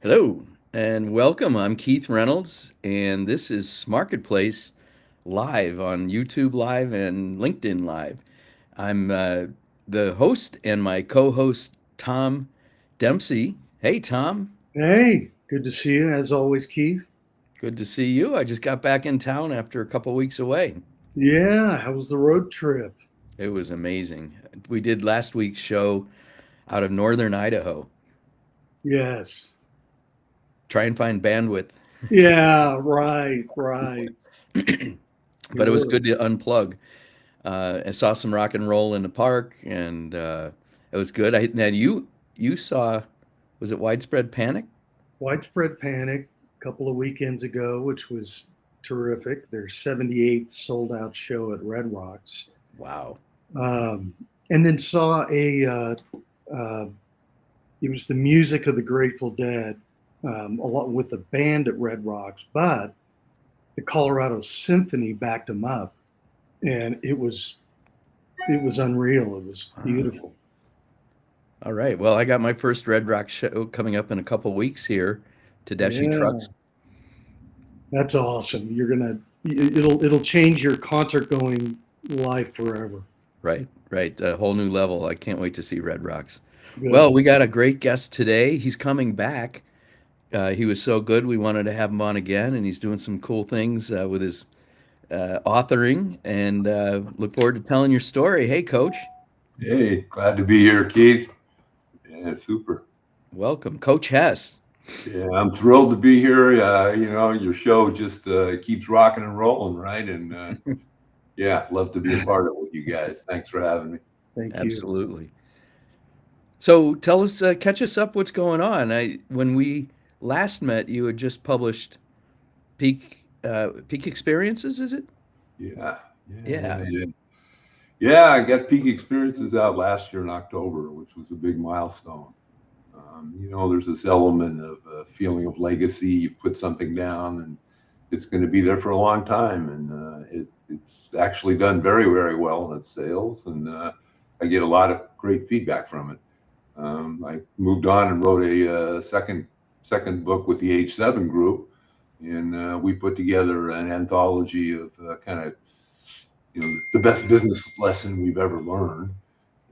Hello and welcome. I'm Keith Reynolds, and this is SMarketPlace live on YouTube Live and LinkedIn Live. I'm the host and my co host, Tom Dempsey. Hey, Tom. Hey, good to see you as always, Keith. Good to see you. I just got back in town after a couple weeks away. Yeah, how was the road trip? It was amazing. We did last week's show out of northern Idaho. Yes. Try and find bandwidth, Yeah, right. but it was good Good. to unplug. I saw some rock and roll in the park, and it was good. Now you saw, was it Widespread Panic? Widespread panic a couple of weekends ago, which was terrific. Their 78th sold out show at Red Rocks. Wow. Um, and then saw uh, it was the music of the Grateful Dead, along with a band at Red Rocks, but the Colorado Symphony backed them up. And it was unreal. It was beautiful. All right. Well, I got my first Red Rock show coming up in a couple weeks here. Tedeschi Yeah, Trucks. that's awesome. It'll change your concert going life forever. Right, right. A whole new level. I can't wait to see Red Rocks. Well, Good. we got a great guest today. He's coming back. He was so good, we wanted to have him on again, and he's doing some cool things with his authoring. And look forward to telling your story. Hey, Coach. Hey, glad to be here, Keith. Yeah, super. Welcome, Coach Hess. Yeah, I'm thrilled to be here. Your show just keeps rocking and rolling, right? And yeah, love to be a part of it with you guys. Thanks for having me. Thank you. Absolutely. So tell us, catch us up. What's going on? When we last met, you had just published Peak Experiences. Is it? Yeah, yeah, Yeah. yeah, yeah. Yeah, I got Peak Experiences out last year in October, which was a big milestone. There's this element of a feeling of legacy. You put something down, and it's going to be there for a long time, and it's actually done very, very well in its sales, and I get a lot of great feedback from it. I moved on and wrote a second book with the H7 group, and we put together an anthology of kind of the best business lesson we've ever learned.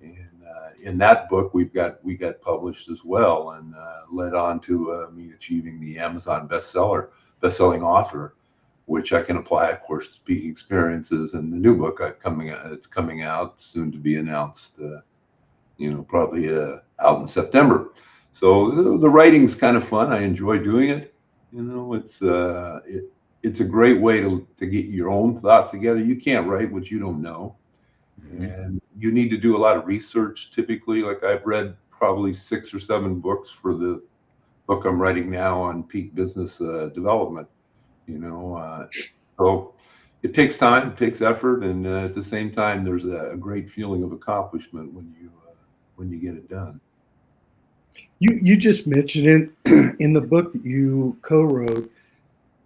And in that book, we got published as well, and led on to me achieving the Amazon bestselling author, which I can apply, of course, to speaking experiences. And the new book it's coming out soon to be announced. Probably out in September. So the writing's kind of fun. I enjoy doing it. It's a great way to get your own thoughts together. You can't write what you don't know, Mhm. and you need to do a lot of research. Typically, like I've read probably 6 or 7 books for the book I'm writing now on peak business development. You know, so it takes time, it takes effort, and at the same time, there's a great feeling of accomplishment when you get it done. You just mentioned it in the book that you co-wrote.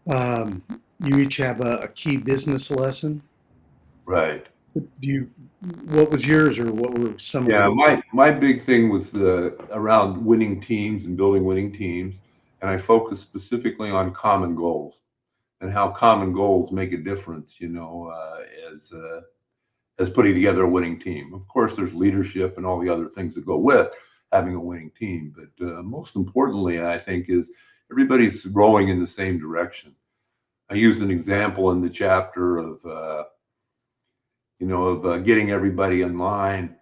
Um, you each have a key business lesson. Right. Do you? What was yours, or what were some of Yeah, the? my big thing was around winning teams and building winning teams, and I focused specifically on common goals and how common goals make a difference. As putting together a winning team. Of course, there's leadership and all the other things that go with having a winning team, but most importantly, I think is everybody's rowing in the same direction. I used an example in the chapter of getting everybody in line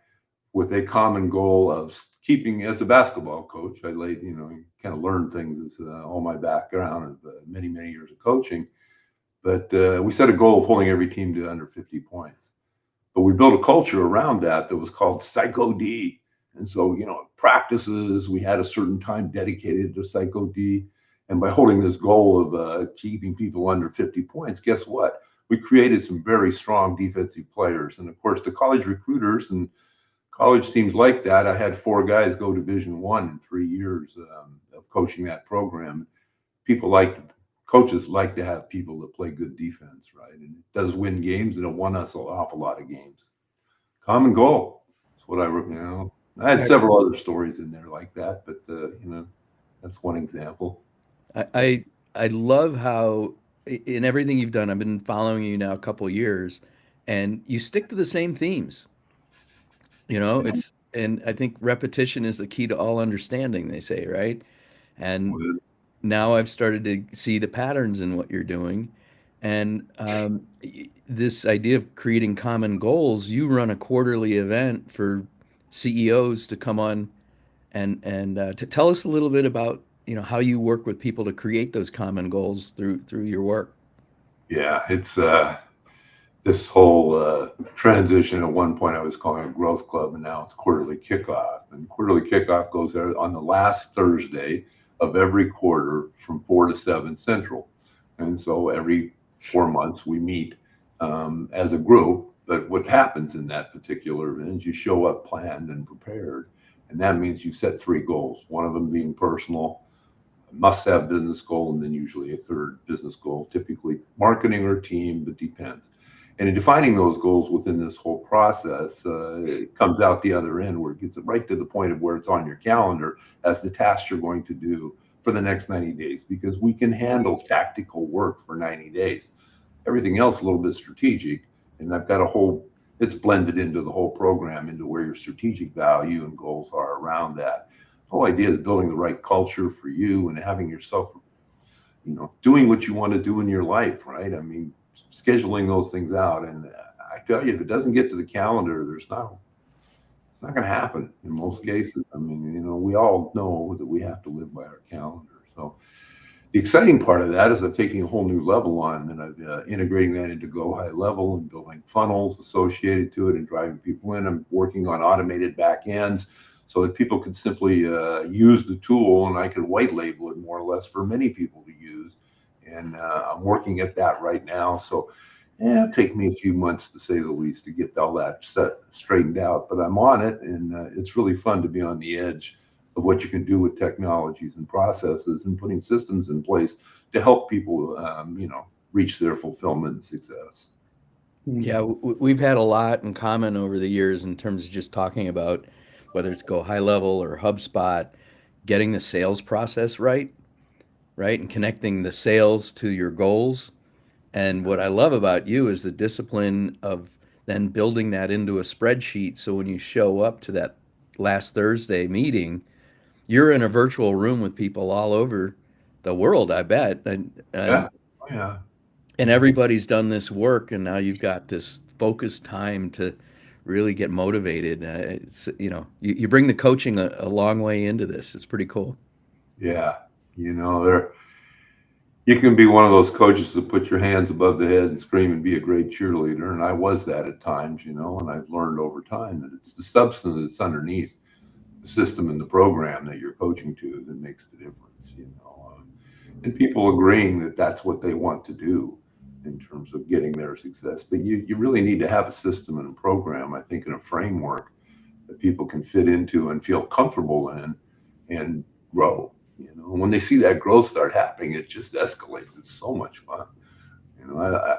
with a common goal of keeping. As a basketball coach, I laid, kind of learned things as all my background of many years of coaching. But we set a goal of holding every team to under 50 points. But we built a culture around that was called Psycho D. And so, practices, we had a certain time dedicated to Psycho D. And by holding this goal of keeping people under 50 points, guess what? We created some very strong defensive players. And of course, the college recruiters and college teams like that. I had 4 guys go Division I in 3 years of coaching that program. People like Coaches like to have people that play good defense, right? And it does win games, and it won us an awful lot of games. Common goal. That's what I wrote. I had several other stories in there like that, but That's one example. I love how in everything you've done, I've been following you now a couple years, and you stick to the same themes. You know, it's and I think repetition is the key to all understanding, they say, right? And now I've started to see the patterns in what you're doing. And this idea of creating common goals, you run a quarterly event for CEOs to come on and to tell us a little bit about how you work with people to create those common goals through your work. Yeah, it's this whole transition. At one point, I was calling it Growth Club, and now it's Quarterly Kickoff. And Quarterly Kickoff goes there on the last Thursday of every quarter from 4 to 7 Central. And so every 4 months we meet as a group. But what happens in that particular event is you show up planned and prepared. And that means you set 3 goals, one of them being personal, must-have business goal, and then usually a third business goal, typically marketing or team, but depends. And in defining those goals within this whole process, it comes out the other end where it gets right to the point of where it's on your calendar as the task you're going to do for the next 90 days, because we can handle tactical work for 90 days. Everything else a little bit strategic, and I've got a whole, it's blended into the whole program into where your strategic value and goals are around that. The whole idea is building the right culture for you and having yourself, doing what you want to do in your life, right? I mean, scheduling those things out. And I tell you, if it doesn't get to the calendar, it's not going to happen in most cases. I mean, we all know that we have to live by our calendar. So the exciting part of that is I'm taking a whole new level on, and I'm integrating that into Go High Level and building funnels associated to it and driving people in. I'm working on automated back ends so that people can simply use the tool, and I can white label it more or less for many people to use. And I'm working at that right now. So it'll take me a few months to say the least to get all that straightened out, but I'm on it, and it's really fun to be on the edge of what you can do with technologies and processes and putting systems in place to help people, reach their fulfillment and success. Yeah, we've had a lot in common over the years in terms of just talking about whether it's Go High Level or HubSpot, getting the sales process right, and connecting the sales to your goals. And what I love about you is the discipline of then building that into a spreadsheet. So when you show up to that last Thursday meeting, you're in a virtual room with people all over the world, I bet. Yeah. Oh, yeah. And everybody's done this work, and now you've got this focused time to really get motivated. You bring the coaching a long way into this. It's pretty cool. Yeah. There, you can be one of those coaches that put your hands above the head and scream and be a great cheerleader. And I was that at times, and I've learned over time that it's the substance that's underneath the system and the program that you're coaching to that makes the difference. And people agreeing that that's what they want to do in terms of getting their success. But you really need to have a system and a program, I think, and a framework that people can fit into and feel comfortable in and grow. When they see that growth start happening, it just escalates. It's so much fun.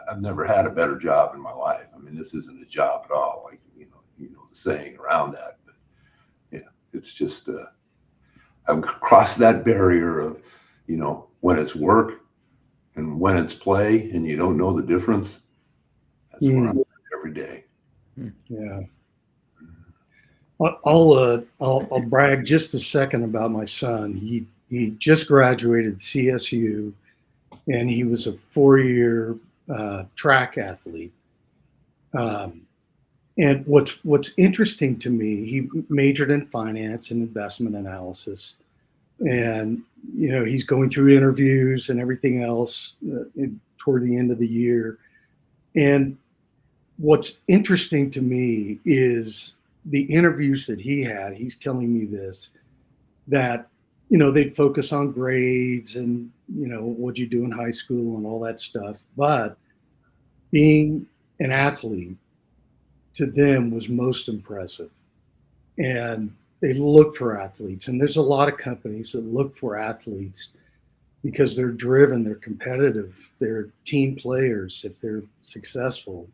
I've never had a better job in my life. I mean, this isn't a job at all, like the saying around that. But yeah, it's just I've crossed that barrier of when it's work and when it's play, and you don't know the difference. That's where I'm at every day. Yeah. I'll brag just a second about my son. He just graduated CSU, and he was a 4-year track athlete. And what's interesting to me, he majored in finance and investment analysis, and he's going through interviews and everything else toward the end of the year. And what's interesting to me is the interviews that he had. He's telling me this, that they'd focus on grades and what you do in high school and all that stuff, but being an athlete to them was most impressive. And they look for athletes, and there's a lot of companies that look for athletes because they're driven, they're competitive, they're team players if they're successful,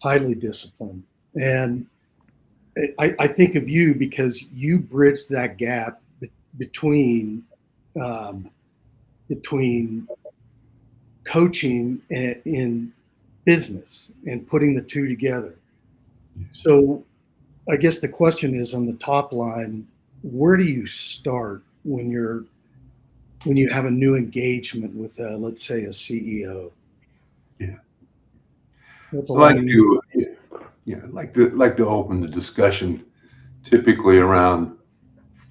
highly disciplined. And I think of you because you bridged that gap between um, between coaching in business and putting the two together. So I guess the question is on the top line, where do you start when you have a new engagement with let's say a CEO? Yeah. That's a I like long. to, yeah, I'd like to open the discussion typically around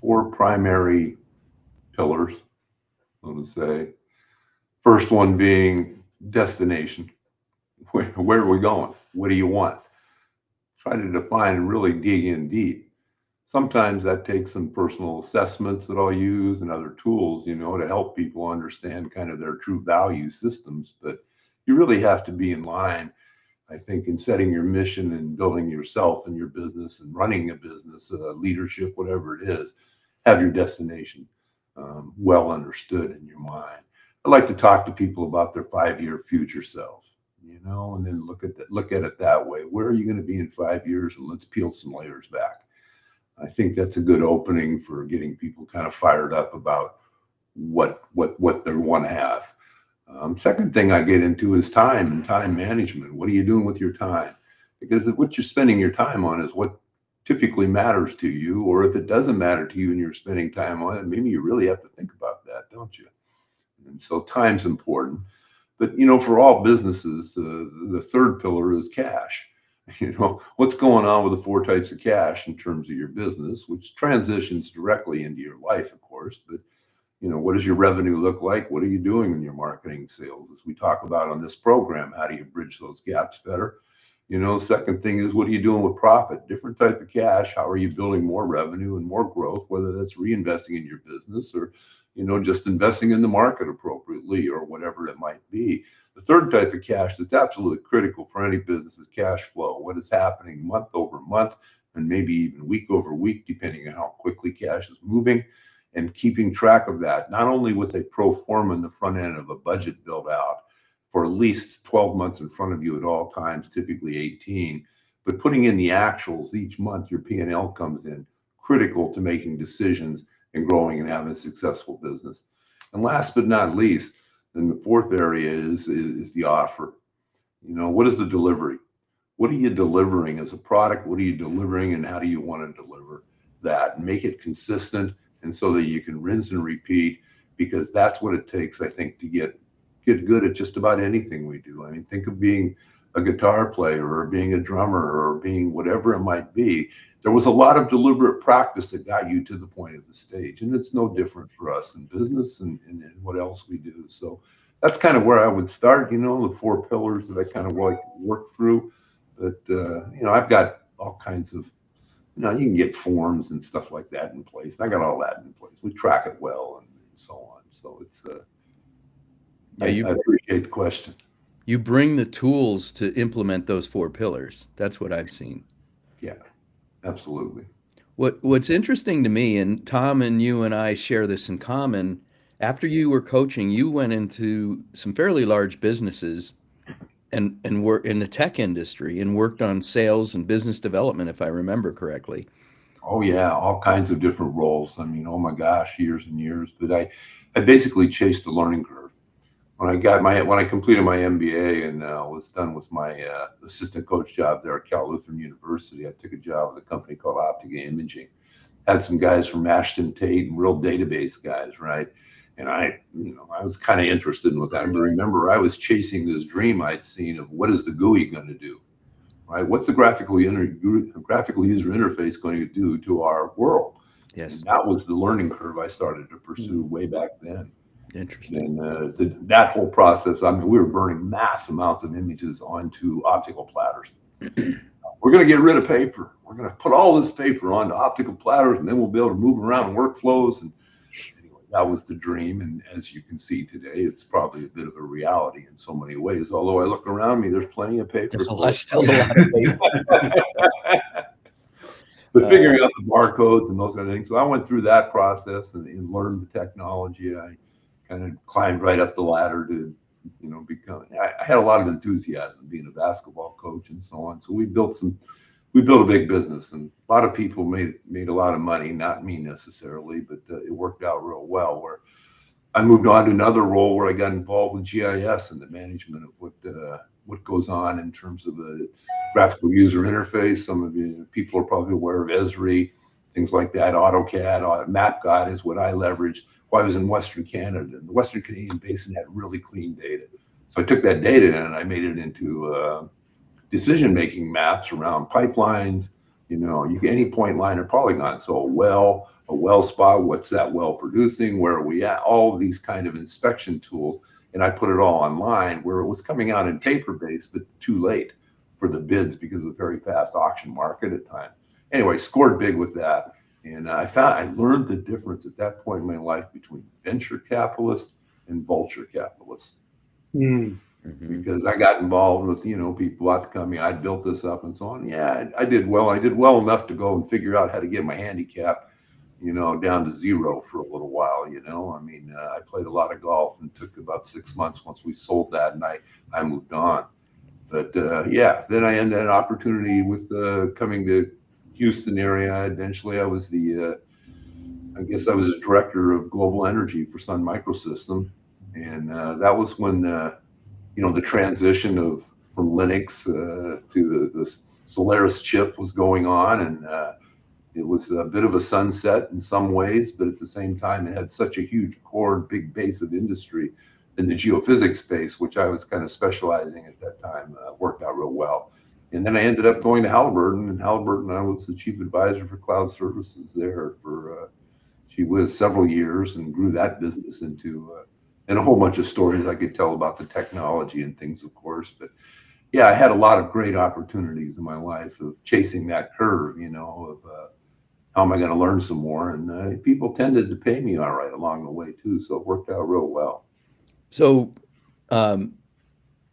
four primary pillars, so to say. First one being destination. Where are we going? What do you want? Try to define and really dig in deep. Sometimes that takes some personal assessments that I'll use and other tools, to help people understand kind of their true value systems. But you really have to be in line, I think, in setting your mission and building yourself and your business and running a business, leadership, whatever it is, have your destination well understood in your mind. I like to talk to people about their 5-year future self, and then look at it that way. Where are you going to be in 5 years? And let's peel some layers back. I think that's a good opening for getting people kind of fired up about what they want to have. Second thing I get into is time and time management. What are you doing with your time? Because what you're spending your time on is what typically matters to you. Or if it doesn't matter to you and you're spending time on it, maybe you really have to think about that, don't you? And so time's important. But for all businesses, the third pillar is cash. What's going on with the four types of cash in terms of your business, which transitions directly into your life, of course. But what does your revenue look like? What are you doing in your marketing sales? As we talk about on this program, how do you bridge those gaps better? Second thing is, what are you doing with profit? Different type of cash. How are you building more revenue and more growth, whether that's reinvesting in your business or, just investing in the market appropriately or whatever it might be. The third type of cash that's absolutely critical for any business is cash flow. What is happening month over month and maybe even week over week, depending on how quickly cash is moving, and keeping track of that, not only with a pro forma in the front end of a budget built out for at least 12 months in front of you at all times, typically 18, but putting in the actuals each month, your P&L comes in, critical to making decisions and growing and having a successful business. And last but not least, then the fourth area is the offer. What is the delivery? What are you delivering as a product? What are you delivering, and how do you want to deliver that? And make it consistent, and so that you can rinse and repeat, because that's what it takes, I think, to get good at just about anything we do. I mean, think of being a guitar player or being a drummer or being whatever it might be. There was a lot of deliberate practice that got you to the point of the stage, and it's no different for us in business and what else we do. So that's kind of where I would start, the four pillars that I kind of like work through. But, I've got all kinds of, you can get forms and stuff like that in place. I got all that in place. We track it well and so on. So it's, Yeah, I appreciate the question. you bring the tools to implement those four pillars. That's what I've seen. Yeah, absolutely. What's interesting to me, and Tom and you and I share this in common, after you were coaching, you went into some fairly large businesses and work in the tech industry and worked on sales and business development, if I remember correctly. Oh yeah, all kinds of different roles. I mean, oh my gosh, years and years. But I basically chased the learning curve. When I completed my MBA and was done with my assistant coach job there at Cal Lutheran University, I took a job with a company called Optica Imaging. Had some guys from Ashton Tate and real database guys, right? And I was kind of interested in what that. I remember I was chasing this dream I'd seen of what is the GUI going to do, right? What's the graphical user interface going to do to our world? Yes. And that was the learning curve I started to pursue way back then. Interesting. And that whole process, I mean, we were burning mass amounts of images onto optical platters. We're going to get rid of paper. We're going to put all this paper onto optical platters, and then we'll be able to move around workflows. And anyway, that was the dream. And as you can see today, it's probably a bit of a reality in so many ways. Although I look around me, there's plenty of paper. There's still a lot of paper. But figuring out the barcodes and those kind of things. So I went through that process and learned the technology. I kind of climbed right up the ladder to, become. I had a lot of enthusiasm being a basketball coach and so on. So we built we built a big business, and a lot of people made a lot of money, not me necessarily, but it worked out real well. Where I moved on to another role where I got involved with GIS and the management of what goes on in terms of the graphical user interface. Some of you people are probably aware of Esri, things like that. AutoCAD, MapGuide is what I leveraged while I was in Western Canada. And the Western Canadian Basin had really clean data. So I took that data and I made it into decision-making maps around pipelines, any point, line, or polygon. So a well spot, what's that well producing? Where are we at? All of these kind of inspection tools. And I put it all online where it was coming out in paper-based, but too late for the bids because of the very fast auction market at times. Anyway, scored big with that. And I learned the difference at that point in my life between venture capitalists and vulture capitalists. Mm. Because I got involved with, people out to come in, I built this up and so on. Yeah, I did well. I did well enough to go and figure out how to get my handicap, down to zero for a little while, I mean, I played a lot of golf and took about 6 months once we sold that and I moved on. But yeah, then I ended an opportunity with coming to Houston area. Eventually I was I guess I was a director of global energy for Sun Microsystem. And that was when, the transition from Linux to the Solaris chip was going on, and it was a bit of a sunset in some ways, but at the same time, it had such a huge core, big base of industry in the geophysics space, which I was kind of specializing at that time, worked out real well. And then I ended up going to Halliburton, and Halliburton, I was the chief advisor for cloud services there for she was several years and grew that business into and a whole bunch of stories I could tell about the technology and things, of course. But yeah, I had a lot of great opportunities in my life of chasing that curve, of how am I going to learn some more? And people tended to pay me all right along the way too. So it worked out real well. So um,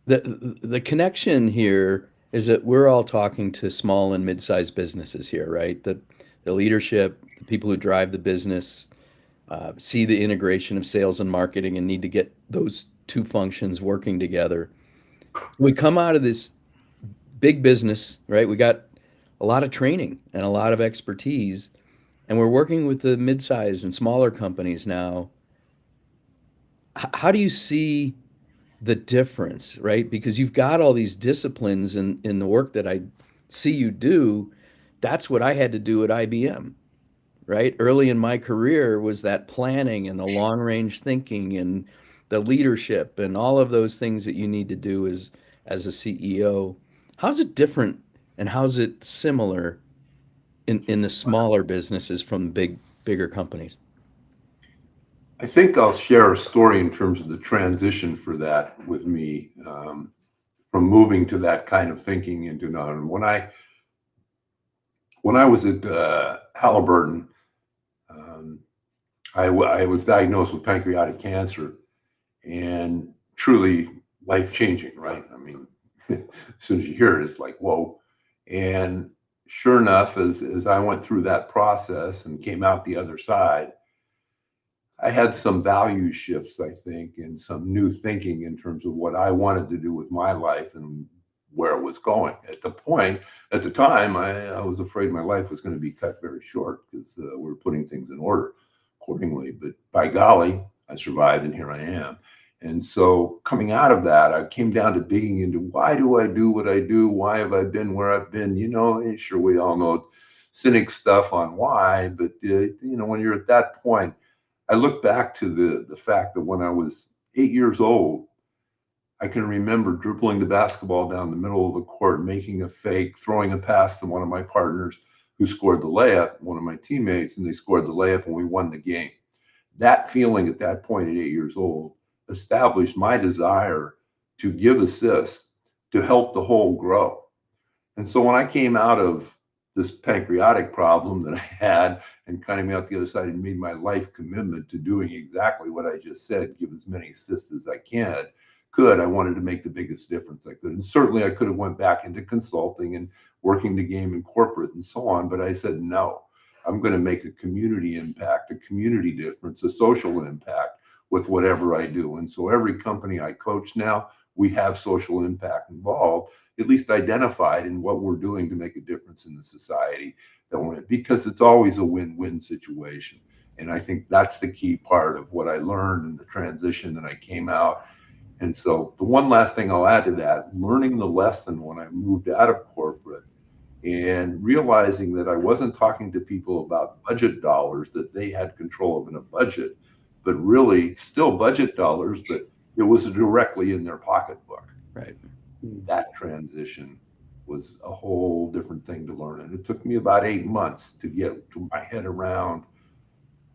the connection here is that we're all talking to small and mid-sized businesses here, right? The leadership, the people who drive the business, see the integration of sales and marketing and need to get those two functions working together. We come out of this big business, right? We got a lot of training and a lot of expertise, and we're working with the mid-sized and smaller companies now. How do you see the difference, right? Because you've got all these disciplines in the work that I see you do. That's what I had to do at IBM, right? Early in my career was that planning and the long range thinking and the leadership and all of those things that you need to do as a CEO. How's it different and how's it similar in the smaller businesses from bigger companies? I think I'll share a story in terms of the transition for that with me from moving to that kind of thinking into another. When I was at Halliburton, I was diagnosed with pancreatic cancer, and truly life changing, right? I mean, as soon as you hear it, it's like, whoa. And sure enough, as I went through that process and came out the other side, I had some value shifts, I think, and some new thinking in terms of what I wanted to do with my life and where it was going. At the time, I was afraid my life was going to be cut very short because we were putting things in order accordingly. But by golly, I survived and here I am. And so coming out of that, I came down to digging into why do I do what I do? Why have I been where I've been? Sure, we all know cynic stuff on why, but when you're at that point, I look back to the fact that when I was 8 years old, I can remember dribbling the basketball down the middle of the court, making a fake, throwing a pass to one of my partners who scored the layup, one of my teammates, and they scored the layup and we won the game. That feeling at that point at 8 years old established my desire to give assists to help the whole grow. And so when I came out of this pancreatic problem that I had and coming out the other side and made my life commitment to doing exactly what I just said, give as many assists as I could, I wanted to make the biggest difference I could. And certainly I could have went back into consulting and working the game in corporate and so on, but I said, no, I'm going to make a community impact, a community difference, a social impact with whatever I do. And so every company I coach now, we have social impact involved at least identified in what we're doing to make a difference in the society that we're in, because it's always a win-win situation. And I think that's the key part of what I learned in the transition that I came out. And so the one last thing I'll add to that, learning the lesson when I moved out of corporate and realizing that I wasn't talking to people about budget dollars, that they had control of in a budget, but really still budget dollars, but it was directly in their pocketbook. Right. That transition was a whole different thing to learn. And it took me about 8 months to get to my head around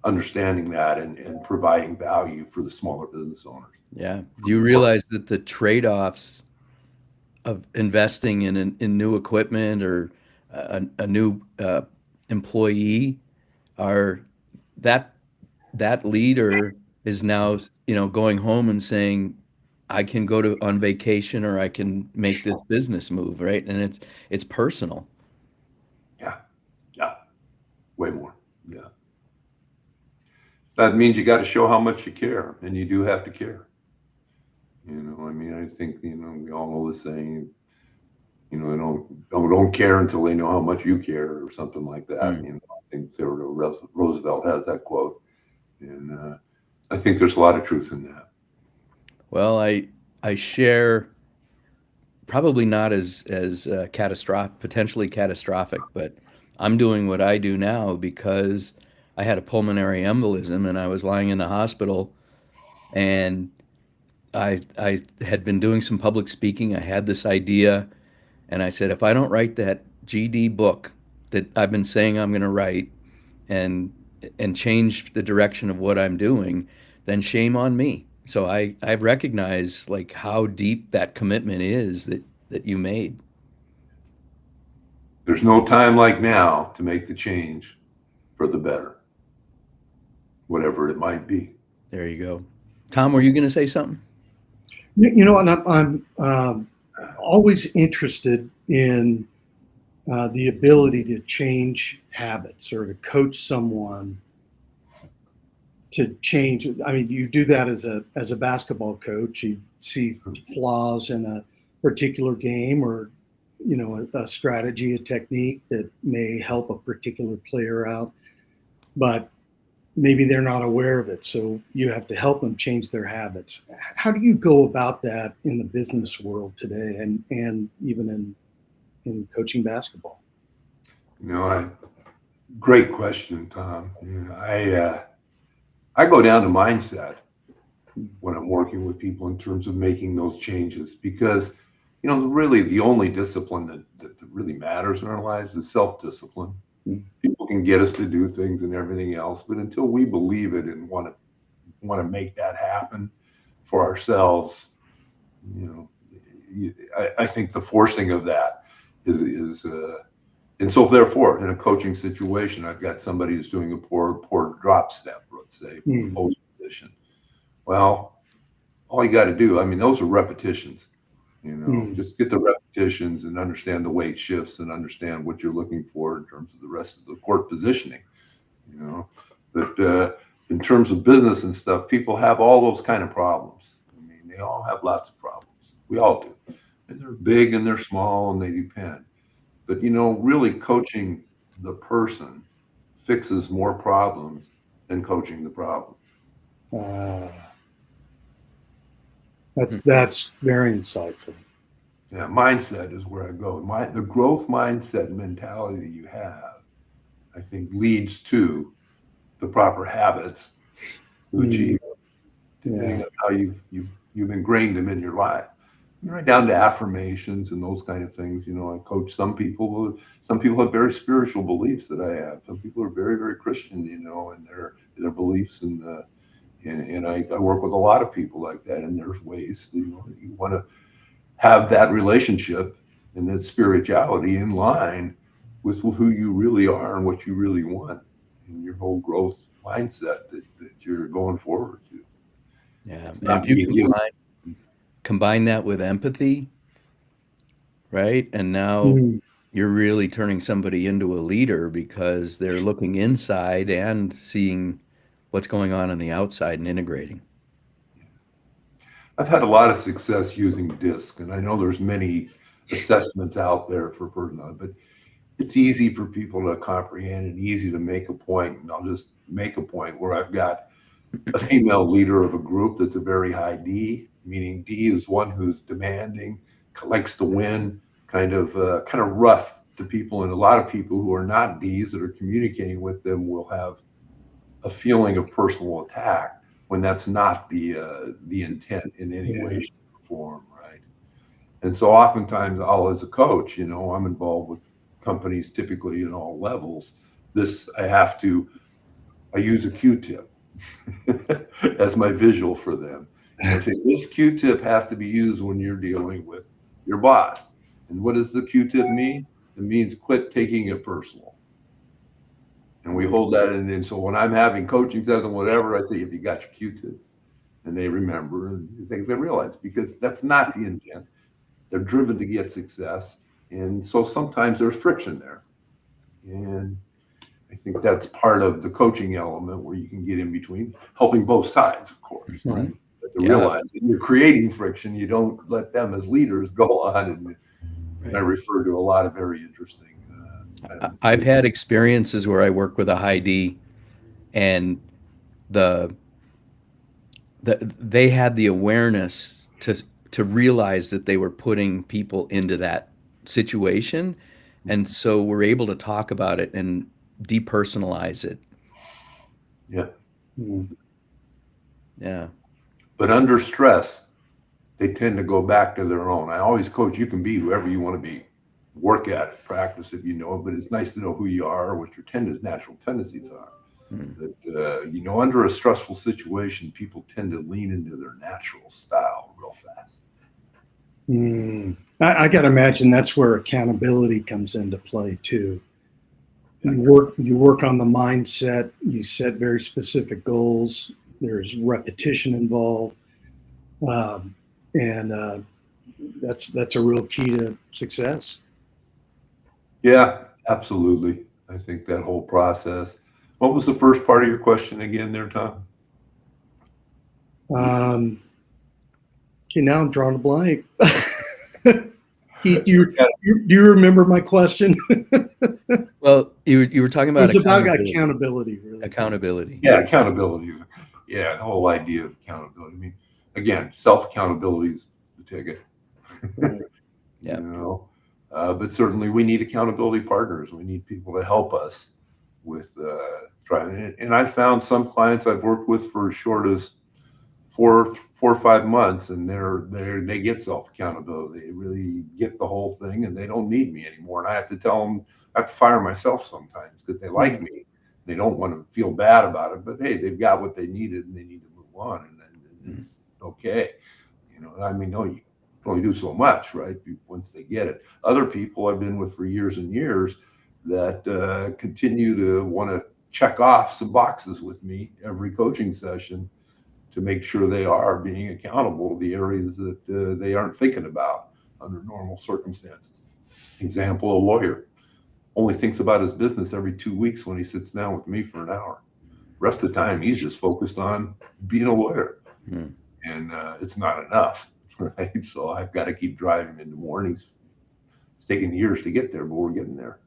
understanding that and providing value for the smaller business owners. Yeah. Do you realize that the trade-offs of investing in new equipment or a new employee are that that leader is now, going home and saying, I can go to on vacation or I can make this business move, right? And it's personal. Yeah, yeah, way more. Yeah. That means you got to show how much you care, and you do have to care. I mean, I think, we all know the saying, don't care until they know how much you care, or something like that. Mm. I think Theodore Roosevelt has that quote, and I think there's a lot of truth in that. Well, I share probably not as catastrophic, potentially catastrophic, but I'm doing what I do now because I had a pulmonary embolism and I was lying in the hospital, and I had been doing some public speaking. I had this idea, and I said, if I don't write that GD book that I've been saying I'm going to write, and change the direction of what I'm doing, then shame on me. So I recognize like how deep that commitment is that you made. There's no time like now to make the change for the better, whatever it might be. There you go. Tom, were you going to say something? And I'm always interested in the ability to change habits or to coach someone to change. I mean, you do that as a basketball coach. You see flaws in a particular game, or a strategy, a technique that may help a particular player out, but maybe they're not aware of it. So you have to help them change their habits. How do you go about that in the business world today, and even in coaching basketball? Great question, Tom. I go down to mindset when I'm working with people in terms of making those changes, because really the only discipline that really matters in our lives is self-discipline. People can get us to do things and everything else, but until we believe it and want to make that happen for ourselves, I think the forcing of that is and so therefore, in a coaching situation, I've got somebody who's doing a poor drop step, let's say, from the post position. Well, all you got to do, I mean, those are repetitions. Just get the repetitions and understand the weight shifts and understand what you're looking for in terms of the rest of the court positioning. But in terms of business and stuff, people have all those kind of problems. I mean, they all have lots of problems. We all do, and they're big and they're small and they depend. But really coaching the person fixes more problems than coaching the problem. That's very insightful. Yeah, mindset is where I go. The growth mindset mentality you have, I think, leads to the proper habits to achieve, depending on how you've ingrained them in your life. Right down to affirmations and those kind of things. I coach some people. Some people have very spiritual beliefs that I have. Some people are very, very Christian, in their beliefs, and I work with a lot of people like that. And there's ways you want to have that relationship and that spirituality in line with who you really are and what you really want, and your whole growth mindset that you're going forward to. Yeah, and if you combine that with empathy, right? And now you're really turning somebody into a leader because they're looking inside and seeing what's going on the outside and integrating. I've had a lot of success using DISC, and I know there's many assessments out there for personality, but it's easy for people to comprehend and easy to make a point. And I'll just make a point where I've got a female leader of a group that's a very high D, meaning D is one who's demanding, likes to win, kind of rough to people. And a lot of people who are not Ds that are communicating with them will have a feeling of personal attack when that's not the intent in any way, Yeah. shape, or form, right? And so oftentimes I'll, as a coach, I'm involved with companies typically in all levels. I use a Q-tip as my visual for them. And I say, this Q-tip has to be used when you're dealing with your boss. And what does the Q-tip mean? It means quit taking it personal. And we hold that in. And so when I'm having coaching sessions and whatever, I say, if you got your Q-tip, and they remember and they realize, because that's not the intent. They're driven to get success. And so sometimes there's friction there. And I think that's part of the coaching element where you can get in between, helping both sides, of course. Right. But to Yeah. realize that you're creating friction, you don't let them as leaders go on. And I Right. refer to a lot of very interesting. I've had experiences where I work with a high D, and the they had the awareness to realize that they were putting people into that situation, and so we're able to talk about it and depersonalize it. Yeah. Mm. Yeah. But under stress, they tend to go back to their own. I always coach, you can be whoever you want to be. Work at it, practice it, but it's nice to know who you are, what your natural tendencies are. Mm. That, under a stressful situation, people tend to lean into their natural style real fast. I got to imagine that's where accountability comes into play too. You work on the mindset. You set very specific goals. There's repetition involved, and that's a real key to success. Yeah, absolutely. I think that whole process. What was the first part of your question again there, Tom? Okay, now I'm drawing a blank. Keith, do you remember my question? Well, you were talking It about was about accountability. accountability, really. Accountability. Yeah, accountability. Yeah, the whole idea of accountability. I mean, again, self-accountability is the ticket. Right. Yeah. But certainly we need accountability partners. We need people to help us with trying it. And I've found some clients I've worked with for as short as 4 or 5 months, and they get self-accountability. They really get the whole thing, and they don't need me anymore. And I have to tell them, I have to fire myself sometimes because they like me. They don't want to feel bad about it, but hey, they've got what they needed and they need to move on, and it's okay. I mean, no, you can only do so much, right? Once they get it. Other people I've been with for years and years that continue to want to check off some boxes with me every coaching session to make sure they are being accountable to the areas that they aren't thinking about under normal circumstances. Example, a lawyer only thinks about his business every 2 weeks when he sits down with me for an hour. Rest of the time, he's just focused on being a lawyer. Mm. And it's not enough, right? So I've got to keep driving in the mornings. It's taking years to get there, but we're getting there.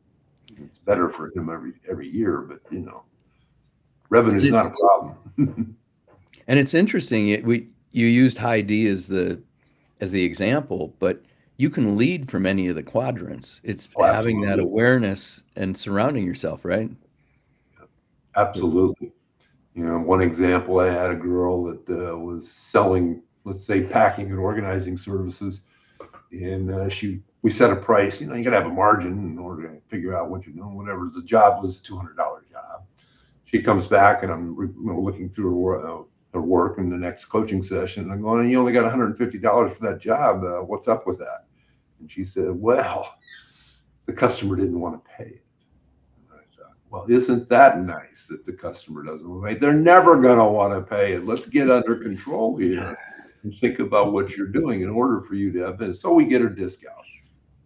It's better for him every year, but revenue is not a problem. And it's interesting. You used high D as the example, but you can lead from any of the quadrants. It's Oh, having that absolutely. awareness and surrounding yourself, right? Absolutely. One example, I had a girl that was selling, let's say, packing and organizing services, and we set a price. You got to have a margin in order to figure out what you're doing. Whatever the job was, a $200 job. She comes back, and I'm looking through her work in the next coaching session. And I'm going, you only got $150 for that job. What's up with that? And she said, well, the customer didn't want to pay it. Well, isn't that nice that the customer doesn't want to pay? They're never going to want to pay it. Let's get under control here and think about what you're doing in order for you to have business. So we get her discount.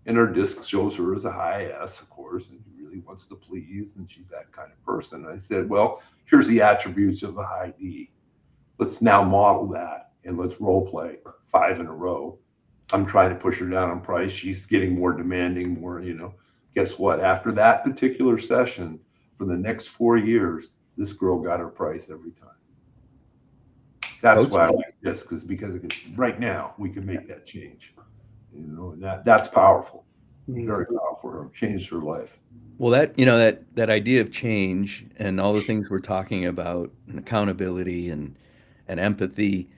And her disc shows her as a high S, of course, and she really wants to please, and she's that kind of person. I said, well, here's the attributes of a high D. Let's now model that, and let's role play 5 in a row I'm trying to push her down on price. She's getting more demanding, more, guess what? After that particular session, for the next 4 years, this girl got her price every time. That's Coach, why I like this, because right now we can make that change. And that's powerful, very powerful. Her changed her life. well, that idea of change and all the things we're talking about, and accountability and empathy,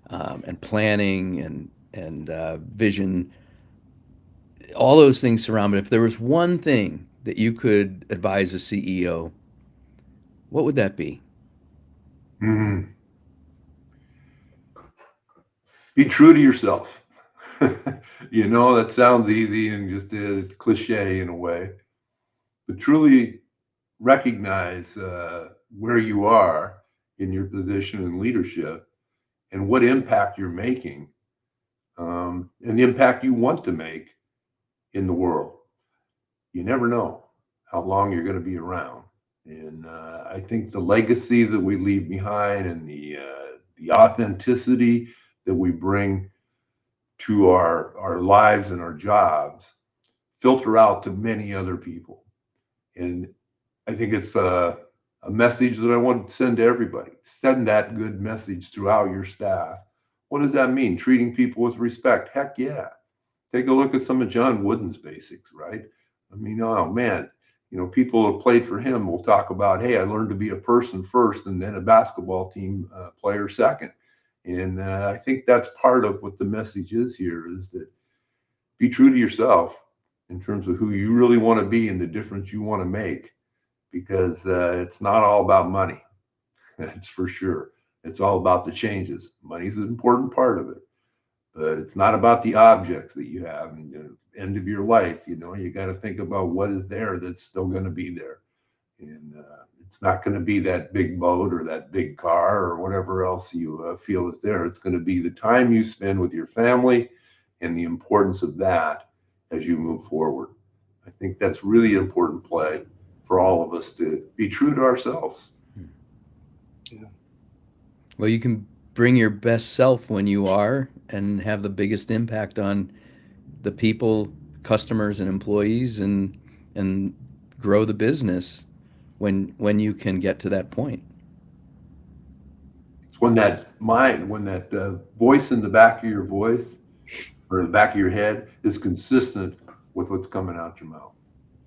and planning and vision, all those things surround it. If there was one thing that you could advise a CEO, what would that be? Mhm. Be true to yourself. That sounds easy and just a cliche in a way, but truly recognize where you are in your position in leadership and what impact you're making, and the impact you want to make in the world. You never know how long you're going to be around. And I think the legacy that we leave behind and the authenticity that we bring to our lives and our jobs filter out to many other people. And I think it's a message that I want to send to everybody. Send that good message throughout your staff. What does that mean? Treating people with respect. Heck yeah. Take a look at some of John Wooden's basics, right? I mean, oh man, people who have played for him will talk about, hey, I learned to be a person first and then a basketball team player second. And I think that's part of what the message is here, is that be true to yourself in terms of who you really want to be and the difference you want to make, because it's not all about money. That's for sure. It's all about the changes. Money's an important part of it, but it's not about the objects that you have. And end of your life, you got to think about what is there that's still going to be there. And it's not going to be that big boat or that big car or whatever else you feel is there. It's going to be the time you spend with your family and the importance of that as you move forward. I think that's really important play for all of us, to be true to ourselves. Yeah. Well, you can bring your best self when you are and have the biggest impact on the people, customers, and employees, and grow the business when you can get to that point. It's when that voice in the back of your voice or the back of your head is consistent with what's coming out your mouth.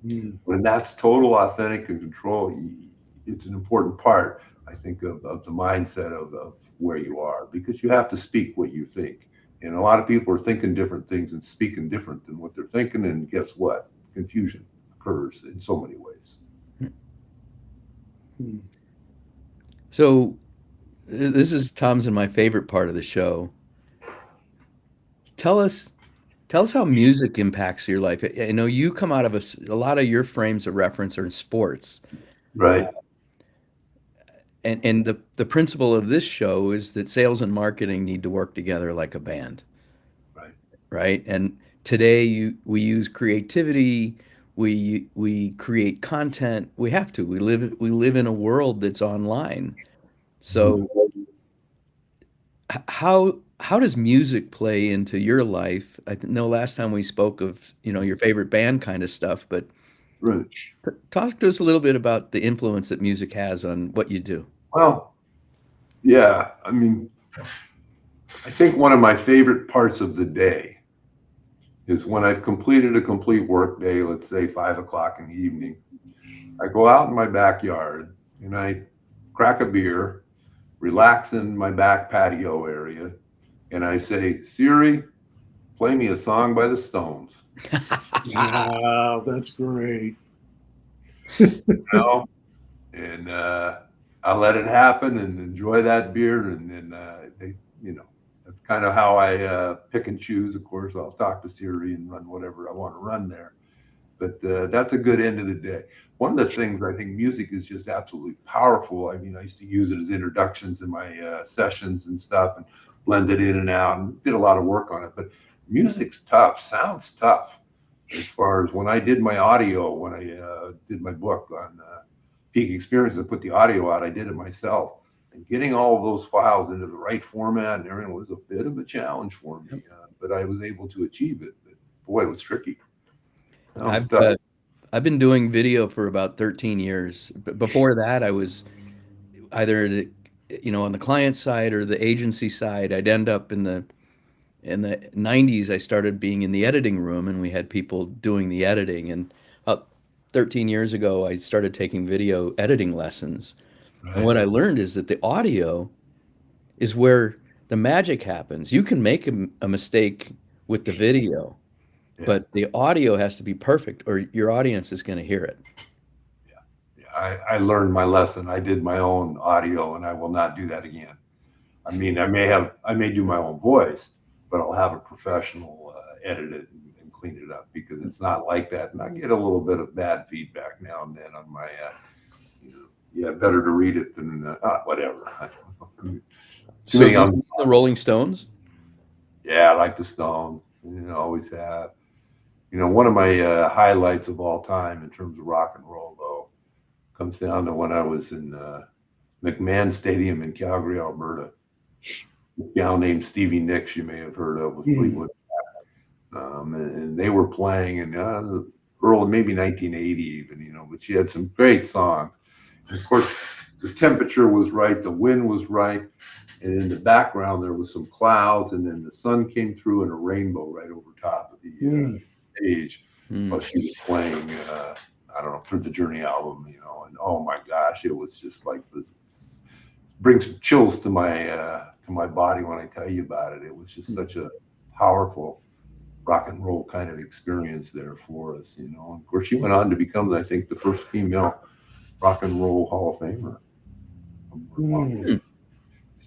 Mm. When that's total, authentic, and control, it's an important part, I think, of the mindset of where you are, because you have to speak what you think. And a lot of people are thinking different things and speaking different than what they're thinking. And guess what? Confusion occurs in so many ways. Mm. So this is Tom's and my favorite part of the show. Tell us Tell us how music impacts your life. I know you come out of a lot of your frames of reference are in sports. Right. And the principle of this show is that sales and marketing need to work together like a band, Right. right? And today we use creativity, we create content. We have to. We live in a world that's online. Mhm. So how does music play into your life? Know last time we spoke of, your favorite band kind of stuff, but Right. talk to us a little bit about the influence that music has on what you do. Well, yeah. I mean, I think one of my favorite parts of the day is when I've completed a complete work day, let's say 5 o'clock in the evening. I go out in my backyard and I crack a beer, relax in my back patio area, and I say, Siri, play me a song by the Stones. Wow, that's great. You know? And I let it happen and enjoy that beer. And then that's kind of how I pick and choose. Of course, I'll talk to Siri and run whatever I want to run there. But that's a good end of the day. One of the things I think music is just absolutely powerful. I mean, I used to use it as introductions in my sessions and stuff, and blend it in and out, and did a lot of work on it. But music's tough, sounds tough. As far as when I did my audio, when I did my book on peak experience and put the audio out, I did it myself. And getting all of those files into the right format and everything was a bit of a challenge for me, but I was able to achieve it. But boy, it was tricky. I was I've stuck. I've been doing video for about 13 years. Before that, I was either on the client side or the agency side. I'd end up in the 90s. I started being in the editing room, and we had people doing the editing. And about 13 years ago, I started taking video editing lessons. And Right. what I learned is that the audio is where the magic happens. You can make a mistake with the video, Yeah. but the audio has to be perfect, or your audience is going to hear it. Yeah. I learned my lesson. I did my own audio, and I will not do that again. I mean, I may do my own voice, but I'll have a professional edit it and clean it up, because it's not like that. And I get a little bit of bad feedback now and then on my, yeah, better to read it than whatever. Too So many you on. see the Rolling Stones? Yeah, I like the Stones. Always have. One of my highlights of all time in terms of rock and roll, though, comes down to when I was in McMahon Stadium in Calgary, Alberta. This gal named Stevie Nicks, you may have heard of, with Fleetwood. And they were playing in early, maybe 1980 even, but she had some great songs. And of course, the temperature was right, the wind was right, and in the background there was some clouds, and then the sun came through in a rainbow right over top of the stage while she was playing, I don't know, for the Journey album, and oh my gosh, it was just like this, brings chills to my body when I tell you about it. It was just such a powerful rock and roll kind of experience there for us, And of course, she went on to become, I think, the first female rock and roll Hall of Famer.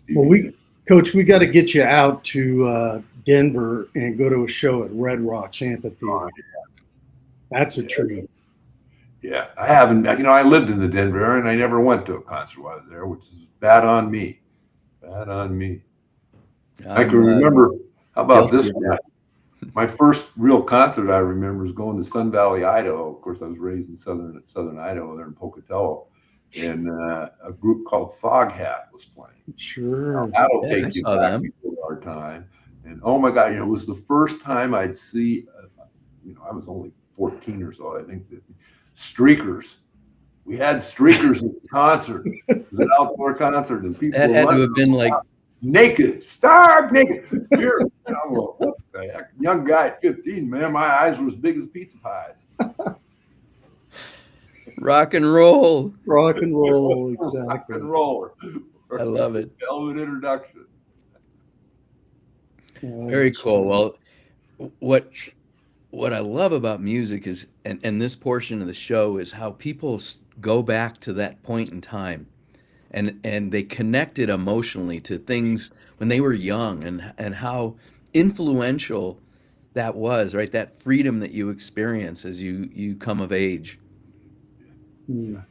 Well, Coach, we got to get you out to Denver and go to a show at Red Rocks Amphitheater. That's a treat. Yeah, I haven't. I lived in the Denver area, and I never went to a concert while I was there, which is bad on me. Bad on me. I can remember. How about this one? My first real concert I remember is going to Sun Valley, Idaho. Of course, I was raised in southern Idaho, there in Pocatello, and a group called Foghat was playing. Sure. Now, that'll take you back before our time. And oh my God, it was the first time I'd see. I was only 14 or so, I think. Streakers. We had streakers at the concert. It was an outdoor concert, and people that had to have been like naked, stark naked. Here, what the heck? Young guy at 15, man, my eyes were as big as pizza pies. rock and roll. Rock and roll, exactly. Rock and roll. I love it. Hell of an introduction. Very cool. Well, what I love about music is, and this portion of the show, is how people go back to that point in time, and they connect it emotionally to things when they were young, and how influential that was, right? That freedom that you experience as you come of age. Yeah.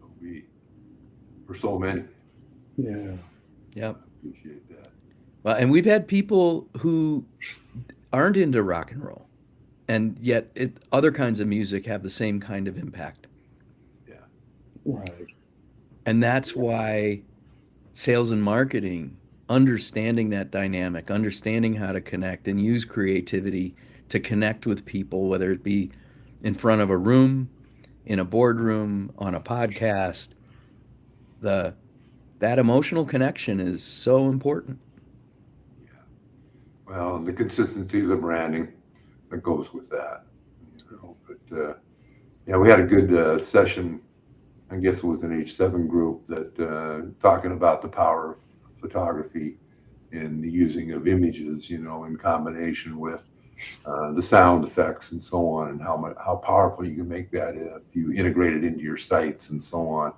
So for so many. Yeah. Yep. I appreciate that. Well, and we've had people who aren't into rock and roll, and yet other kinds of music have the same kind of impact. Yeah. Right. And that's why sales and marketing, understanding that dynamic, understanding how to connect and use creativity to connect with people, whether it be in front of a room, in a boardroom, on a podcast, that emotional connection is so important. Yeah. Well, and the consistency of the branding that goes with that. But yeah, we had a good session. I guess it was an H7 group that talking about the power of photography and the using of images, in combination with the sound effects and so on, and how powerful you can make that if you integrate it into your sites and so on.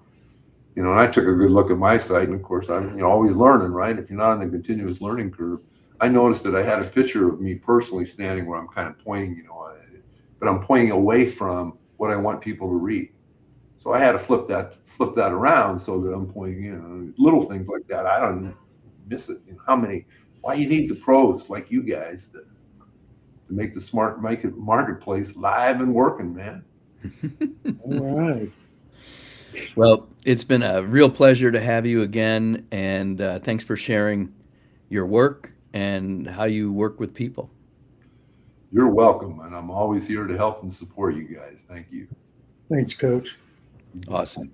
And I took a good look at my site, and of course I'm always learning, right? If you're not on the continuous learning curve, I noticed that I had a picture of me personally standing where I'm kind of pointing, but I'm pointing away from what I want people to read. So I had to flip that around so that I'm pointing, little things like that. I don't miss it. Why you need the pros like you guys to make the marketplace live and working, man. All right. Well, it's been a real pleasure to have you again, and thanks for sharing your work and how you work with people. You're welcome, and I'm always here to help and support you guys. Thank you. Thanks, Coach. You bet. Awesome.